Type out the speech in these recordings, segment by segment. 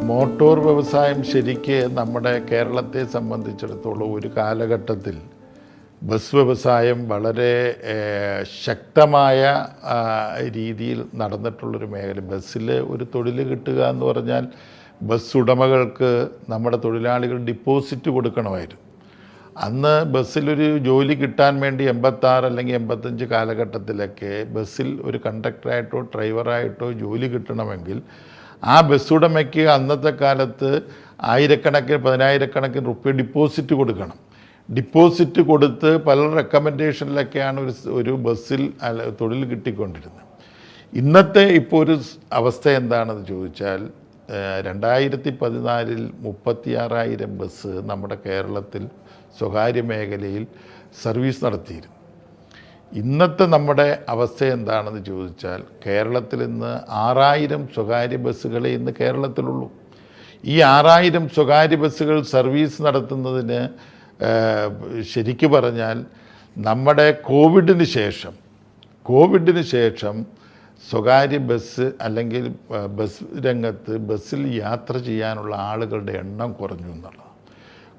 Motor വ്യവസായം ശരിക്ക് നമ്മുടെ കേരളത്തെ സംബന്ധിച്ചിടത്തോളം ഒരു കാലഘട്ടത്തിൽ ബസ് വ്യവസായം വളരെ ശക്തമായ രീതിയിൽ നടന്നിട്ടുള്ളൊരു മേഖല. ബസ്സിൽ ഒരു തൊഴിൽ കിട്ടുക എന്ന് പറഞ്ഞാൽ ബസ് ഉടമകൾക്ക് നമ്മുടെ തൊഴിലാളികൾ ഡിപ്പോസിറ്റ് കൊടുക്കണമായിരുന്നു. അന്ന് ബസ്സിലൊരു ജോലി കിട്ടാൻ വേണ്ടി 86 അല്ലെങ്കിൽ 85 കാലഘട്ടത്തിലൊക്കെ ബസ്സിൽ ഒരു കണ്ടക്ടറായിട്ടോ ഡ്രൈവറായിട്ടോ ജോലി കിട്ടണമെങ്കിൽ ആ ബസ് ഉടമയ്ക്ക് അന്നത്തെ കാലത്ത് ആയിരക്കണക്കിന് 10,000-കണക്കിന് റുപ്യ ഡിപ്പോസിറ്റ് കൊടുക്കണം. ഡിപ്പോസിറ്റ് കൊടുത്ത് പല റെക്കമെൻഡേഷനിലൊക്കെയാണ് ഒരു ബസ്സിൽ തൊഴിൽ കിട്ടിക്കൊണ്ടിരുന്നത്. ഇന്നത്തെ ഇപ്പോൾ ഒരു അവസ്ഥ എന്താണെന്ന് ചോദിച്ചാൽ 2014 36,000 ബസ് നമ്മുടെ കേരളത്തിൽ സ്വകാര്യ മേഖലയിൽ സർവീസ് നടത്തിയിരുന്നു. ഇന്നത്തെ നമ്മുടെ അവസ്ഥ എന്താണെന്ന് ചോദിച്ചാൽ കേരളത്തിൽ ഇന്ന് 6,000 സ്വകാര്യ ബസ്സുകളെ ഇന്ന് കേരളത്തിലുള്ളൂ. ഈ 6,000 സ്വകാര്യ ബസ്സുകൾ സർവീസ് നടത്തുന്നതിന് ശരിക്കു പറഞ്ഞാൽ നമ്മുടെ കോവിഡിന് ശേഷം സ്വകാര്യ ബസ് അല്ലെങ്കിൽ ബസ് രംഗത്ത് ബസ്സിൽ യാത്ര ചെയ്യാനുള്ള ആളുകളുടെ എണ്ണം കുറഞ്ഞു എന്നുള്ളതാണ്.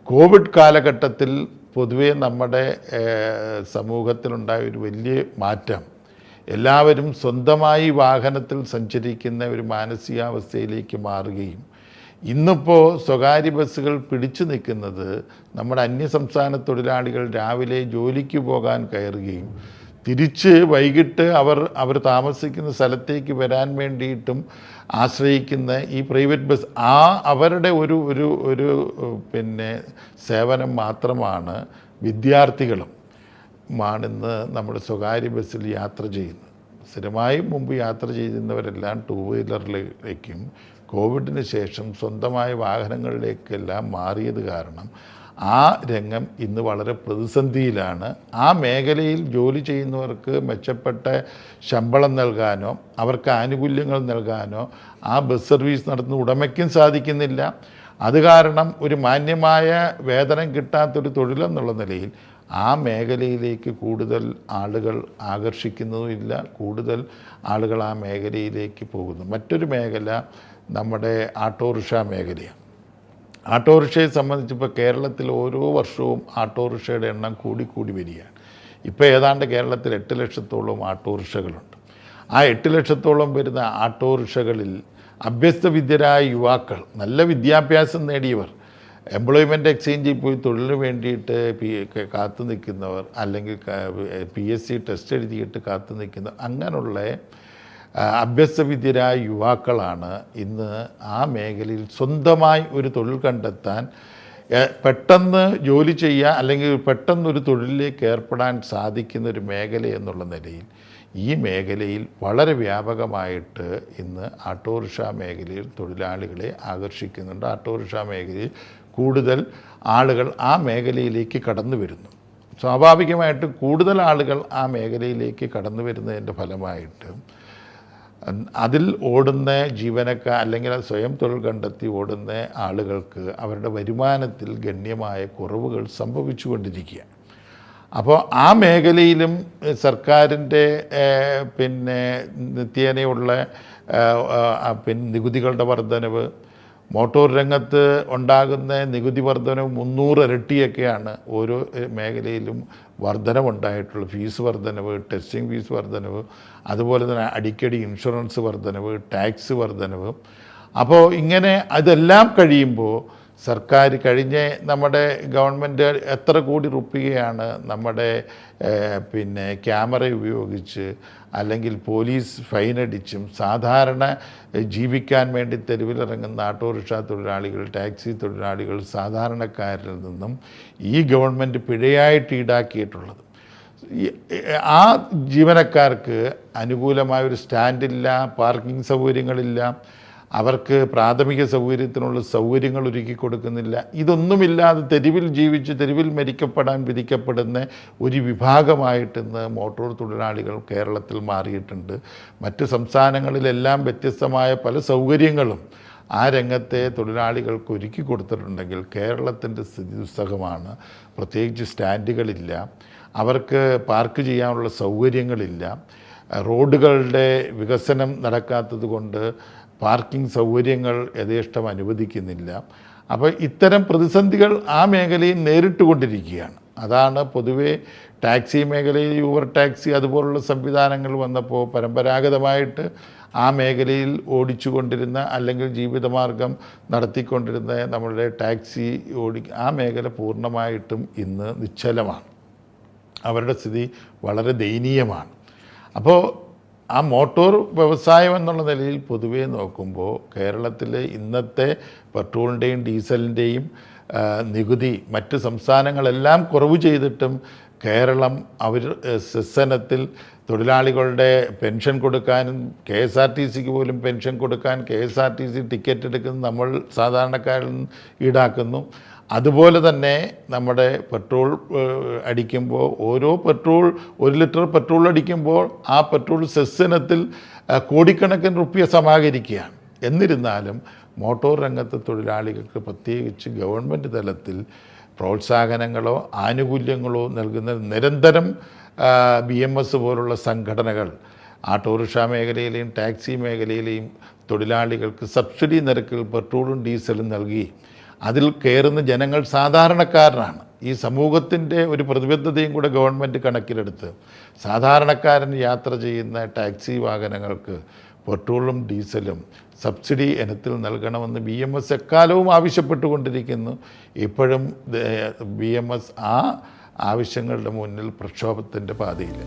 കോവിഡ് കാലഘട്ടത്തിൽ പൊതുവേ നമ്മുടെ സമൂഹത്തിലുണ്ടായ ഒരു വലിയ മാറ്റം, എല്ലാവരും സ്വന്തമായി വാഹനത്തിൽ സഞ്ചരിക്കുന്ന ഒരു മാനസികാവസ്ഥയിലേക്ക് മാറുകയും ഇന്നിപ്പോൾ സ്വകാര്യ ബസ്സുകൾ പിടിച്ചു നിൽക്കുന്നത് നമ്മുടെ അന്യസംസ്ഥാന തൊഴിലാളികൾ രാവിലെ ജോലിക്ക് പോകാൻ കയറുകയും തിരിച്ച് വൈകിട്ട് അവർ താമസിക്കുന്ന സ്ഥലത്തേക്ക് വരാൻ വേണ്ടിയിട്ടും ആശ്രയിക്കുന്ന ഈ പ്രൈവറ്റ് ബസ് അവരുടെ ഒരു സേവനം മാത്രമാണ് വിദ്യാർത്ഥികളുമാണിന്ന് നമ്മുടെ സ്വകാര്യ ബസ്സിൽ യാത്ര ചെയ്യുന്നത്. സ്ഥിരമായും മുമ്പ് യാത്ര ചെയ്യുന്നവരെല്ലാം 2 വീലറിലേക്കും കോവിഡിന് ശേഷം സ്വന്തമായ വാഹനങ്ങളിലേക്കെല്ലാം മാറിയത് കാരണം ആ രംഗം ഇന്ന് വളരെ പ്രതിസന്ധിയിലാണ്. ആ മേഖലയിൽ ജോലി ചെയ്യുന്നവർക്ക് മെച്ചപ്പെട്ട ശമ്പളം നൽകാനോ അവർക്ക് ആനുകൂല്യങ്ങൾ നൽകാനോ ആ ബസ് സർവീസ് നടത്തുന്ന ഉടമയ്ക്കും സാധിക്കുന്നില്ല. അത് കാരണം ഒരു മാന്യമായ വേതനം കിട്ടാത്തൊരു തൊഴിലെന്നുള്ള നിലയിൽ ആ മേഖലയിലേക്ക് കൂടുതൽ ആളുകൾ ആകർഷിക്കുന്നതുമില്ല, കൂടുതൽ ആളുകൾ ആ മേഖലയിലേക്ക് പോകുന്നു. മറ്റൊരു മേഖല നമ്മുടെ ഓട്ടോറിക്ഷ മേഖലയാണ്. ഓട്ടോറിക്ഷയെ സംബന്ധിച്ചിപ്പോൾ കേരളത്തിൽ ഓരോ വർഷവും ഓട്ടോറിക്ഷയുടെ എണ്ണം കൂടി വരികയാണ്. ഇപ്പോൾ ഏതാണ്ട് കേരളത്തിൽ 8 ലക്ഷത്തോളം ഓട്ടോറിക്ഷകളുണ്ട്. ആ 8 ലക്ഷത്തോളം വരുന്ന ഓട്ടോറിക്ഷകളിൽ അഭ്യസ്തവിദ്യരായ യുവാക്കൾ, നല്ല വിദ്യാഭ്യാസം നേടിയവർ, എംപ്ലോയ്മെൻറ്റ് എക്സ്ചേഞ്ചിൽ പോയി തൊഴിലിന് വേണ്ടിയിട്ട് കാത്തു നിൽക്കുന്നവർ, അല്ലെങ്കിൽ PSC ടെസ്റ്റ് എഴുതിയിട്ട് കാത്തു നിൽക്കുന്നവർ, അങ്ങനെയുള്ള അഭ്യസ്തവിദ്യരായ യുവാക്കളാണ് ഇന്ന് ആ മേഖലയിൽ സ്വന്തമായി ഒരു തൊഴിൽ കണ്ടെത്താൻ, പെട്ടെന്ന് ജോലി ചെയ്യുക അല്ലെങ്കിൽ പെട്ടെന്നൊരു തൊഴിലിലേക്ക് ഏർപ്പെടാൻ സാധിക്കുന്ന ഒരു മേഖല എന്നുള്ള നിലയിൽ ഈ മേഖലയിൽ വളരെ വ്യാപകമായിട്ട് ഇന്ന് ഓട്ടോറിക്ഷ മേഖലയിൽ തൊഴിലാളികളെ ആകർഷിക്കുന്നുണ്ട്. ഓട്ടോറിക്ഷ മേഖലയിൽ കൂടുതൽ ആളുകൾ ആ മേഖലയിലേക്ക് കടന്നു വരുന്നു. സ്വാഭാവികമായിട്ടും കൂടുതൽ ആളുകൾ ആ മേഖലയിലേക്ക് കടന്നു വരുന്നതിൻ്റെ ഫലമായിട്ട് അതിൽ ഓടുന്ന ജീവനക്കാർ അല്ലെങ്കിൽ സ്വയം തൊഴിൽ കണ്ടെത്തി ഓടുന്ന ആളുകൾക്ക് അവരുടെ വരുമാനത്തിൽ ഗണ്യമായ കുറവുകൾ സംഭവിച്ചുകൊണ്ടിരിക്കുകയാണ്. അപ്പോൾ ആ മേഖലയിലും സർക്കാരിൻ്റെ നിത്യേനയുള്ള നികുതികളുടെ വർധനവ്, മോട്ടോർ രംഗത്ത് ഉണ്ടാകുന്ന നികുതി വർധനവ് 300 ഇരട്ടിയൊക്കെയാണ് ഓരോ മേഖലയിലും വർധനവുണ്ടായിട്ടുള്ളത്. ഫീസ് വർധനവ്, ടെസ്റ്റിംഗ് ഫീസ് വർധനവ്, അതുപോലെ തന്നെ അടിക്കടി ഇൻഷുറൻസ് വർധനവ്, ടാക്സ് വർധനവ്. അപ്പോൾ ഇങ്ങനെ അതെല്ലാം കഴിയുമ്പോൾ സർക്കാർ നമ്മുടെ ഗവൺമെൻറ് എത്ര കോടി റുപ്യയാണ് നമ്മുടെ ക്യാമറ ഉപയോഗിച്ച് അല്ലെങ്കിൽ പോലീസ് ഫൈനടിച്ചും സാധാരണ ജീവിക്കാൻ വേണ്ടി തെരുവിലിറങ്ങുന്ന ഓട്ടോറിക്ഷ തൊഴിലാളികൾ, ടാക്സി തൊഴിലാളികൾ, സാധാരണക്കാരിൽ നിന്നും ഈ ഗവൺമെൻറ് പിഴയായിട്ട് ഈടാക്കിയിട്ടുള്ളത്. ആ ജീവനക്കാർക്ക് അനുകൂലമായൊരു സ്റ്റാൻഡില്ല, പാർക്കിംഗ് സൗകര്യങ്ങളില്ല, അവർക്ക് പ്രാഥമിക സൗകര്യത്തിനുള്ള സൗകര്യങ്ങൾ ഒരുക്കി കൊടുക്കുന്നില്ല. ഇതൊന്നുമില്ലാതെ തെരുവിൽ ജീവിച്ച് തെരുവിൽ മരിക്കപ്പെടാൻ വിധിക്കപ്പെടുന്ന ഒരു വിഭാഗമായിട്ട് ഇന്ന് മോട്ടോർ തൊഴിലാളികൾ കേരളത്തിൽ മാറിയിട്ടുണ്ട്. മറ്റ് സംസ്ഥാനങ്ങളിലെല്ലാം വ്യത്യസ്തമായ പല സൗകര്യങ്ങളും ആ രംഗത്തെ തൊഴിലാളികൾക്ക് ഒരുക്കി കൊടുത്തിട്ടുണ്ടെങ്കിൽ കേരളത്തിൻ്റെ സ്ഥിതി ദുസ്സഹമാണ്. പ്രത്യേകിച്ച് സ്റ്റാൻഡുകളില്ല, അവർക്ക് പാർക്ക് ചെയ്യാനുള്ള സൗകര്യങ്ങളില്ല, റോഡുകളുടെ വികസനം നടക്കാത്തത് കൊണ്ട് പാർക്കിംഗ് സൗകര്യങ്ങൾ യഥേഷ്ടം അനുവദിക്കുന്നില്ല. അപ്പോൾ ഇത്തരം പ്രതിസന്ധികൾ ആ മേഖലയിൽ നേരിട്ടുകൊണ്ടിരിക്കുകയാണ്. അതാണ് പൊതുവേ ടാക്സി മേഖലയിൽ യൂബർ ടാക്സി അതുപോലുള്ള സംവിധാനങ്ങൾ വന്നപ്പോൾ പരമ്പരാഗതമായിട്ട് ആ മേഖലയിൽ ഓടിച്ചുകൊണ്ടിരുന്ന അല്ലെങ്കിൽ ജീവിതമാർഗം നടത്തിക്കൊണ്ടിരുന്ന നമ്മളുടെ ടാക്സി ആ മേഖല പൂർണ്ണമായിട്ടും ഇന്ന് നിശ്ചലമാണ്. അവരുടെ സ്ഥിതി വളരെ ദയനീയമാണ്. അപ്പോൾ ആ മോട്ടോർ വ്യവസായം എന്നുള്ള നിലയിൽ പൊതുവേ നോക്കുമ്പോൾ കേരളത്തിലെ ഇന്നത്തെ പെട്രോളിൻ്റെയും ഡീസലിൻ്റെയും നികുതി മറ്റ് സംസ്ഥാനങ്ങളെല്ലാം കുറവ് ചെയ്തിട്ടും കേരളം സെസ്സനത്തിൽ തൊഴിലാളികളുടെ പെൻഷൻ കൊടുക്കാനും KSRTCക്ക് പോലും പെൻഷൻ കൊടുക്കാൻ KSRTC ടിക്കറ്റ് എടുക്കുന്നത് നമ്മൾ സാധാരണക്കാരിൽ നിന്ന് ഈടാക്കുന്നു. അതുപോലെ തന്നെ നമ്മുടെ പെട്രോൾ അടിക്കുമ്പോൾ ഒരു ലിറ്റർ പെട്രോൾ അടിക്കുമ്പോൾ ആ പെട്രോൾ സെസ്സനത്തിൽ കോടിക്കണക്കിന് റുപ്യ സമാഹരിക്കുകയാണ്. എന്നിരുന്നാലും മോട്ടോർ രംഗത്തെ തൊഴിലാളികൾക്ക് പ്രത്യേകിച്ച് ഗവൺമെൻറ് തലത്തിൽ പ്രോത്സാഹനങ്ങളോ ആനുകൂല്യങ്ങളോ നൽകുന്ന നിരന്തരം BMS പോലുള്ള സംഘടനകൾ ഓട്ടോറിക്ഷ മേഖലയിലെയും ടാക്സി മേഖലയിലെയും തൊഴിലാളികൾക്ക് സബ്സിഡി നിരക്കിൽ പെട്രോളും ഡീസലും നൽകി അതിൽ കയറുന്ന ജനങ്ങൾ സാധാരണക്കാരനാണ്. ഈ സമൂഹത്തിൻ്റെ ഒരു പ്രതിബദ്ധതയും കൂടെ ഗവൺമെൻറ് കണക്കിലെടുത്ത് സാധാരണക്കാരൻ യാത്ര ചെയ്യുന്ന ടാക്സി വാഹനങ്ങൾക്ക് പെട്രോളും ഡീസലും സബ്സിഡി ഇനത്തിൽ നൽകണമെന്ന് BMS എക്കാലവും ആവശ്യപ്പെട്ടുകൊണ്ടിരിക്കുന്നു. ഇപ്പോഴും BMS ആ ആവശ്യങ്ങളുടെ മുന്നിൽ പ്രക്ഷോഭത്തിൻ്റെ പാതയില്ല.